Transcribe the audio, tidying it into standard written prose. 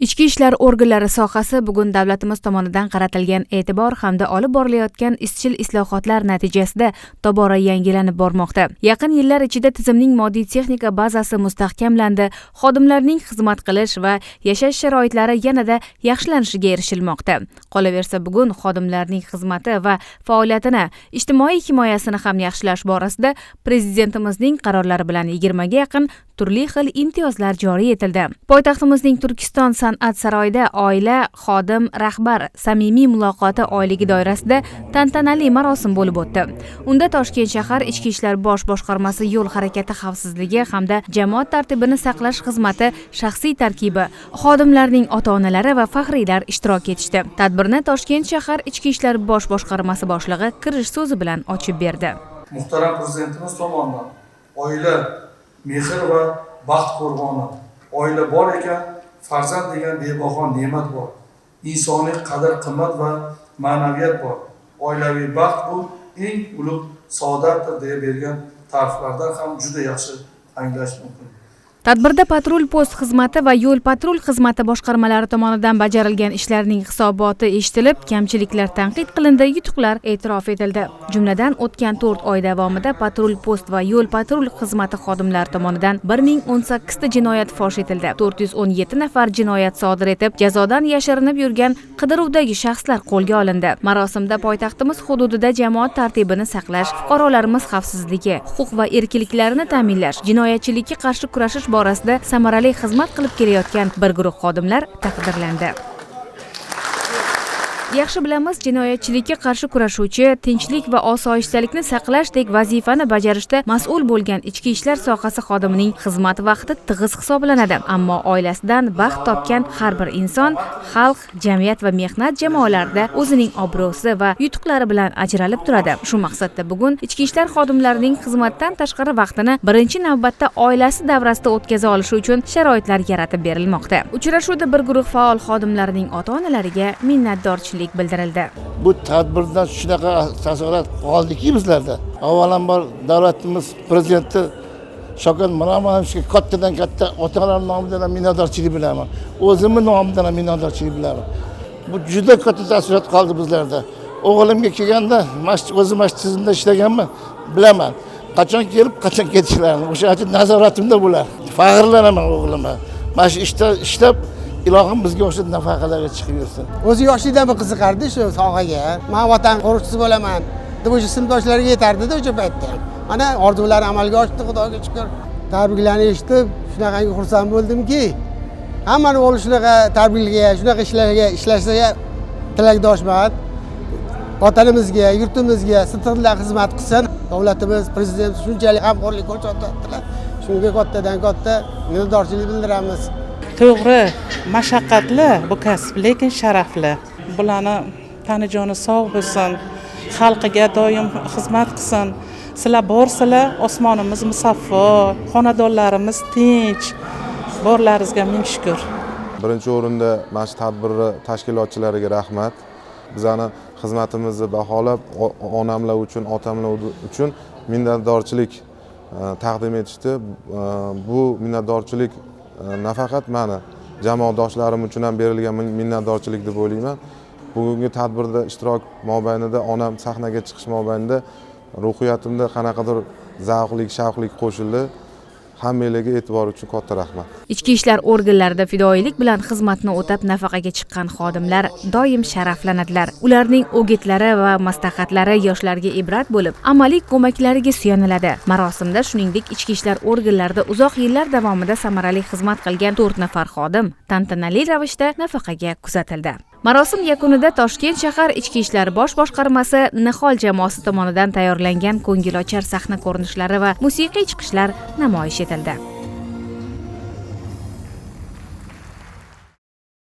Ichki ishlar organlari sohasi bugun davlatimiz tomonidan qaratilgan e'tibor hamda olib borilayotgan izchil islohotlar natijasida tobora yangilanib bormoqda. Yaqin yillar ichida tizimning moddiy texnika bazasi mustahkamlandi, xodimlarning xizmat qilish va yashash sharoitlari yanada yaxshilanishiga erishilmoqda. Qolaversa, bugun xodimlarning xizmati va faoliyatini, ijtimoiy himoyasini ham yaxshilash borasida Prezidentimizning qarorlari bilan 20 ga yaqin turli xil imtiyozlar joriy etildi. Poytaxtimizning Turkiston san'at saroyida oila, xodim, rahbar samimiy muloqoti oyligi doirasida tantanali marosim bo'lib o'tdi. Unda Toshkent shahar Ichki ishlar bosh boshqarmasi yo'l harakati xavfsizligi hamda jamoat tartibini saqlash xizmati shaxsiy tarkibi, xodimlarning ota-onalari va faxriylar ishtirok etishdi. Tadbirni Toshkent shahar Ichki ishlar bosh boshqarmasi boshlig'i kirish so'zi bilan ochib berdi. Muhtaram Prezidentimiz tomonidan oila mehr va baxt qo'rg'oni. Oila bor ekan, farzand degan bebaho ne'mat bor. Insoniy qadr-qimmat va ma'naviyat bor. Oilaviy baxt bu eng ulug' saodatdir deya bergan ta'riflardan ham juda yaxshi anglash mumkin. Tadbirda patrul post xizmati va yo'l patrul xizmati boshqarmalari tomonidan bajarilgan ishlarning hisoboti eshitilib, kamchiliklar tanqid qilindi, yutuqlar e'tirof etildi. Jumladan, o'tgan 4 oy davomida patrul post va yo'l patrul xizmati xodimlari tomonidan 1018 ta jinoyat fosh etildi. 417 nafar jinoyat sodir etib, jazodan yashirinib yurgan qidiruvdagi shaxslar qo'lga olindi. Marosimda poytaxtimiz hududida jamoat tartibini saqlash, fuqarolarimiz xavfsizligi, huquq va erkinliklarini ta'minlash, jinoyatchilikka qarshi kurashish borasida samarali xizmat qilib kelayotgan bir guruh xodimlar taqdirlandi. Yaxshi bilamiz, jinoyatchilikka qarshi kurashuvchi, tinchlik va osoyishtalikni saqlashdek vazifani bajarishda mas'ul bo'lgan ichki ishlar sohasi xodimining xizmat vaqti tig'iz hisoblanadi. Ammo oilasidan baxt topgan har bir inson xalq, jamiyat va mehnat jamoalarida o'zining obro'si va yutuqlari bilan ajralib turadi. Shu maqsadda bugun ichki ishlar xodimlarining xizmatdan tashqari vaqtini birinchi navbatda oilasi davrasida o'tkaza olishi uchun sharoitlar yaratib berilmoqda. Uchrashuvda bir guruh faol xodimlarning ota-onalariga minnatdorchilik bildirildi. Bu tadbirdan shunaqa taassurot qoldiki bizlarda. Avvalambor davlatimiz prezidenti Shavkat Miromonovga kattadan katta ota-onalar nomidan minnatdorchilik bilaman. O'zimning nomimdan minnatdorchilik bilaman. Bu juda katta taassurot qoldi bizlarda. O'g'limga kelganda, o'zim tizimda ishlaganman, bilaman. Qachon kelib, qachon ketishlarini, o'sha uchun nazoratimda bo'lar. Faxrlanaman o'g'limga. Mana shu ishlab ilohim bizga o'sha nafaqalarga chiqib yursin. O'zi yoshlikdan bir qiziqardi shu sohaga. Men vatan qo'riqchisi bo'laman deb o'sha sinfdoshlariga yetardi-da o'sha paytda. Mana orzulari amalga oshdi, Xudoga shukr. Tabriklarni eshitib, shunaqangi xursand bo'ldimki, hammani o'g'li shunaqa tabriklarga, shunaqa ishlarga ishlashiga tilakdoshman. Vatanimizga, yurtimizga sidqidildan xizmat qilsin. Davlatimiz, prezident shunchalik g'amxo'rlik ko'rsatyaptilar. Shunga kattadan katta minnatdorchilik bildiramiz. To'g'ri, mashaqqatli bu kasb, lekin sharafli. Bularni tanijoni sog' bo'lsin, xalqiga doim xizmat qilsin. Sizlar borsizlar, osmonimiz musaffo, xonadonlarimiz tinch. Borlaringizga ming shukr. Birinchi o'rinda mana shu tadbirni tashkilotchilariga rahmat. Bizani xizmatimizni baholab, onamlar uchun, otamlar uchun minnatdorchilik taqdim etishdi. Bu minnatdorchilik nafaqat meni jamoadoshlarim uchun ham berilgan minnatdorchilik deb o'ylayman. Bugungi tadbirda ishtirok mobaynida onam sahnaga chiqish mobaynida ruhiyatimda qanaqadir zavqlik, shavqlik qo'shildi. Hammalarga e'tibor uchun katta rahmat. Ichki ishlar organlarida fidoyilik bilan xizmatni o'tab nafaqaga chiqqan xodimlar doim sharaflanadilar. Ularning o'gitlari va maslahatlari yoshlarga ibrat bo'lib, amaliy ko'maklariga suyaniladi. Marosimda shuningdek ichki ishlar organlarida uzoq yillar davomida samarali xizmat qilgan 4 nafar xodim tantanali ravishda nafaqaga kuzatildi. Marosim yakunida Toshkent shahar Ichki ishlar bosh boshqarmasi Nihol jamoasi tomonidan tayyorlangan ko'ngilochar sahna ko'rinishlari va musiqiy chiqishlar namoyish etildi.